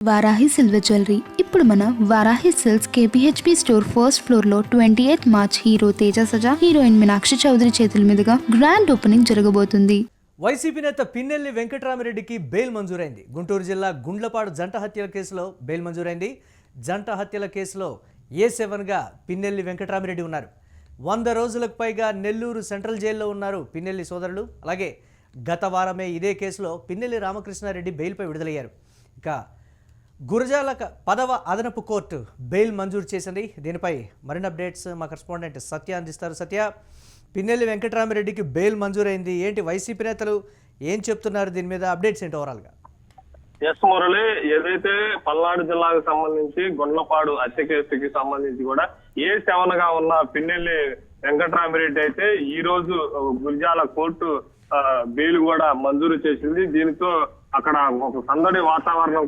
Varahi silver jewellery ఇప్పుడు మన Varahi silks KPHP store first floor లో 28 March hero Teja Sajja heroine Meenakshi Chaudhary చేతుల మీదుగా గ్రాండ్ ఓపెనింగ్ జరగబోతుంది. వైసీపీ నేత పిన్నెల్లి వెంకటరామిరెడ్డికి బెయిల్ మంజూరైంది. గుంటూరు జిల్లా గుండ్లపాడు జంట హత్యల కేసులో బెయిల్ మంజూరైంది. జంట హత్యల కేసులో A7గా పిన్నెల్లి వెంకటరామిరెడ్డి ఉన్నారు. 100 రోజులకు పైగా నెల్లూరు సెంట్రల్ జైల్లో ఉన్నారు పిన్నెల్లి సోదరులు. అలాగే గత వారమే ఇదే కేసులో పిన్నెల్లి రామకృష్ణారెడ్డి బెయిల్పై విడుదలయ్యారు. ఇక గురజాల 10వ అదనపు కోర్టు బెయిల్ మంజూరు చేసింది. దీనిపై మరిన్ని అప్డేట్స్ మా కరెస్పాండెంట్ సత్య అందిస్తారు. సత్య, పిన్నెల్లి వెంకటరామిరెడ్డికి బెయిల్ మంజూరైంది. ఏంటి వైసీపీ నేతలు ఏం చెప్తున్నారు? దీని మీద అప్డేట్స్ ఏంటి ఓవరాల్గా? ఎస్ మురళి, ఏదైతే పల్నాడు జిల్లాకు సంబంధించి గొండ్లపాడు హత్య కేసుకి సంబంధించి కూడా A7గా ఉన్న పిన్నెల్లి వెంకటరామిరెడ్డి అయితే ఈ రోజు గురజాల కోర్టు బెయిల్ కూడా మంజూరు చేసింది. దీనితో అక్కడ ఒక సందడి వాతావరణం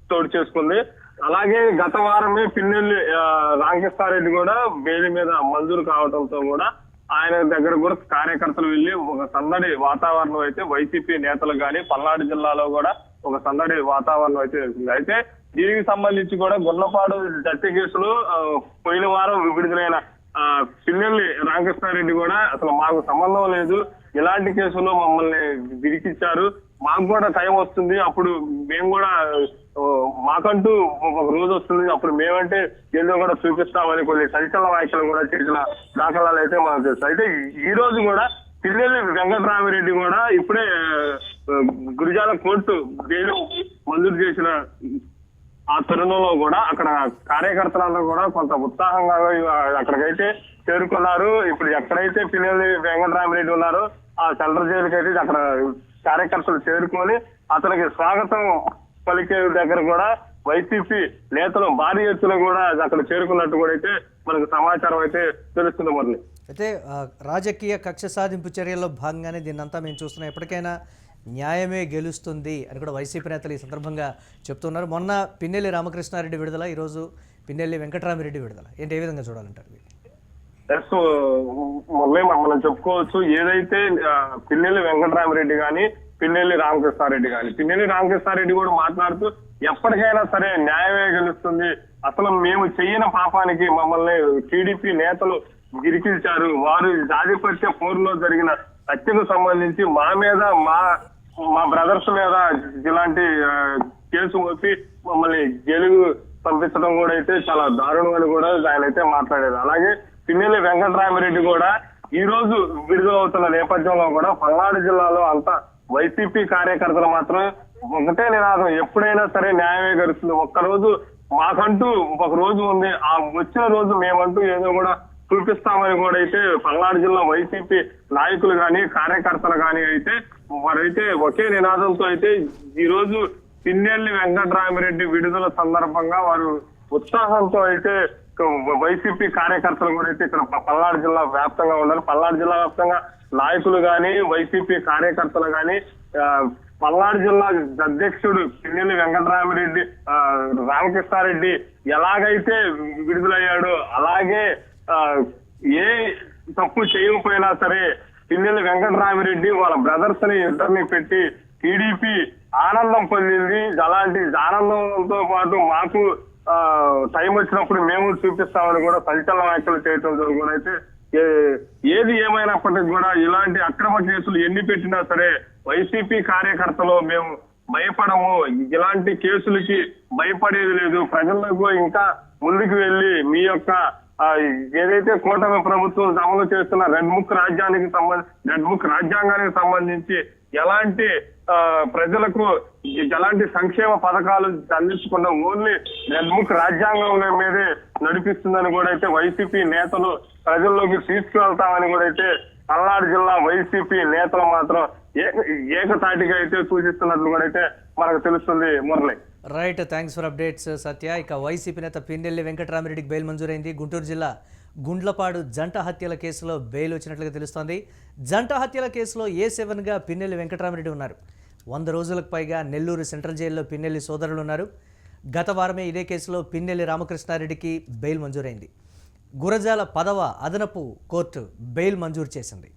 చోటు చేసుకుంది. అలాగే గత వారమే పిన్నెల్లి రామకృష్ణారెడ్డి కూడా బెయిల్ మీద మంజూరు కావడంతో కూడా ఆయన దగ్గర కూడా కార్యకర్తలు వెళ్లి ఒక సందడి వాతావరణం అయితే వైసీపీ నేతలు కానీ పల్నాడు జిల్లాలో కూడా ఒక సందడి వాతావరణం అయితే జరిగింది. అయితే దీనికి సంబంధించి కూడా గుర్లపాడు హత్య కేసులో పోయిన వారం విడుదలైన పిన్నెల్లి రామకృష్ణారెడ్డి కూడా అసలు మాకు సంబంధం లేదు, ఇలాంటి కేసులో మమ్మల్ని విడికిచ్చారు, మాకు కూడా టైం వస్తుంది, అప్పుడు మేము కూడా మాకంటూ ఒక రోజు వస్తుంది, అప్పుడు మేమంటే ఏదో కూడా చూపిస్తామని కొన్ని సంచలన వ్యాఖ్యలు కూడా చేసిన దాఖలాలు అయితే మనకు తెలుసు. అయితే ఈ రోజు కూడా పిన్నెల్లి వెంకటరామిరెడ్డి కూడా ఇప్పుడే గురజాల కోర్టు బెయిల్ మంజూరు చేసిన ఆ తరుణంలో కూడా అక్కడ కార్యకర్తలందరూ కూడా కొంత ఉత్సాహంగా అక్కడికైతే చేరుకున్నారు. ఇప్పుడు ఎక్కడైతే పిన్నెల్లి వెంకటరామిరెడ్డి ఉన్నారో ఆ సెంట్రల్ జైలుకి అయితే అక్కడ కార్యకర్తలు చేరుకొని అతనికి స్వాగతం పలికే దగ్గర కూడా వైసీపీ నేతలు భారీ ఎత్తున కూడా అక్కడ చేరుకున్నట్టు కూడా అయితే మనకు సమాచారం అయితే తెలుస్తుంది. మురళి, అయితే రాజకీయ కక్ష సాధింపు చర్యల్లో భాగంగానే దీన్నంతా మేము చూస్తున్నాం. ఎప్పటికైనా న్యాయమే గెలుస్తుంది అని కూడా వైసీపీ నేతలు ఈ సందర్భంగా చెప్తున్నారు. మొన్న పిన్నెల్లి రామకృష్ణారెడ్డి విడుదల, ఈరోజు పిన్నెల్లి వెంకటరామిరెడ్డి విడుదల, ఏంటి ఏ విధంగా చూడాలంటారు? మొన్న మనం చెప్పుకోవచ్చు, ఏదైతే పిన్నెల్లి వెంకటరామిరెడ్డి కానీ పిన్నెల్లి రామకృష్ణారెడ్డి కానీ పిన్నెల్లి రామకృష్ణారెడ్డి కూడా మాట్లాడుతూ ఎప్పటికైనా సరే న్యాయమే గెలుస్తుంది, అసలు మేము చెయ్యని పాపానికి మమ్మల్ని టీడీపీ నేతలు గిరికించారు, వారు ఆధిపత్య పోరులో జరిగిన హత్యకు సంబంధించి మా మీద మా బ్రదర్స్ మీద ఇలాంటి కేసు మోపి మమ్మల్ని జైలుకు పంపించడం కూడా అయితే చాలా దారుణం అని కూడా ఆయన అయితే మాట్లాడారు. అలాగే పిన్నెల్లి వెంకటరామిరెడ్డి కూడా ఈ రోజు విడుదలవుతున్న నేపథ్యంలో కూడా పల్నాడు జిల్లాలో అంతా వైసీపీ కార్యకర్తలు మాత్రం ఒకటే నినాదం, ఎప్పుడైనా సరే న్యాయమే గెలుస్తుంది, ఒక్కరోజు మాకంటూ ఒక రోజు ఉంది, ఆ వచ్చిన రోజు మేమంటూ ఏదో కూడా చూపిస్తామని కూడా అయితే పల్నాడు జిల్లా వైసీపీ నాయకులు కానీ కార్యకర్తలు కానీ అయితే వారైతే ఒకే నినాదంతో అయితే ఈ రోజు పిన్నెల్లి వెంకటరామిరెడ్డి విడుదల సందర్భంగా వారు ఉత్సాహంతో అయితే వైసీపీ కార్యకర్తలు కూడా అయితే ఇక్కడ పల్నాడు జిల్లా వ్యాప్తంగా ఉన్నారు. పల్నాడు జిల్లా వ్యాప్తంగా నాయకులు కానీ వైసీపీ కార్యకర్తలు కానీ పల్నాడు జిల్లా అధ్యక్షుడు పిన్నెల్లి వెంకటరామిరెడ్డి రామకృష్ణారెడ్డి ఎలాగైతే విడుదలయ్యాడో అలాగే ఏ తప్పు చేయకపోయినా సరే పిన్నెల్లి వెంకటరామిరెడ్డి వాళ్ళ బ్రదర్స్ ని ఇద్దరిని పెట్టి టీడీపీ ఆనందం పొందింది. అలాంటి ఆనందంతో పాటు మాకు టైం వచ్చినప్పుడు మేము చూపిస్తామని కూడా సంచలన వ్యాఖ్యలు చేయడం కూడా అయితే ఏది ఏమైనప్పటికీ కూడా ఇలాంటి అక్రమ కేసులు ఎన్ని పెట్టినా సరే వైసీపీ కార్యకర్తలు మేము భయపడము, ఇలాంటి కేసులకి భయపడేది లేదు, ప్రజలకు ఇంకా ముందుకు వెళ్లి మీ యొక్క ఏదైతే కూటమి ప్రభుత్వం అమలు చేస్తున్న రెడ్ బుక్ రాజ్యాంగానికి సంబంధించి ఎలాంటి ప్రజలకు ఎలాంటి సంక్షేమ పథకాలు అందించకుండా ఓన్లీ రెడ్ బుక్ రాజ్యాంగం మీదే నడిపిస్తుందని కూడా అయితే వైసీపీ నేతలు ప్రజల్లోకి తీసుకువెళ్తామని కూడా అయితే పల్నాడు జిల్లా వైసీపీ నేతలు మాత్రం ఏకతాటిగా అయితే సూచిస్తున్నట్లు కూడా అయితే మనకు తెలుస్తుంది. Murali, right, thanks for updates Satya. ఇక వైసీపీ నేత పిన్నెల్లి వెంకటరామిరెడ్డికి బెయిల్ మంజూరైంది. గుంటూరు జిల్లా గుండ్లపాడు జంట హత్యల కేసులో బెయిల్ వచ్చినట్లుగా తెలుస్తోంది. జంట హత్యల కేసులో A7గా పిన్నెల్లి వెంకటరామిరెడ్డి ఉన్నారు. 100 రోజులకు పైగా నెల్లూరు సెంట్రల్ జైల్లో పిన్నెల్లి సోదరులు ఉన్నారు. గత వారమే ఇదే కేసులో పిన్నెల్లి రామకృష్ణారెడ్డికి బెయిల్ మంజూరైంది. గురజాల 10వ అదనపు కోర్టు బెయిల్ మంజూరు చేసింది.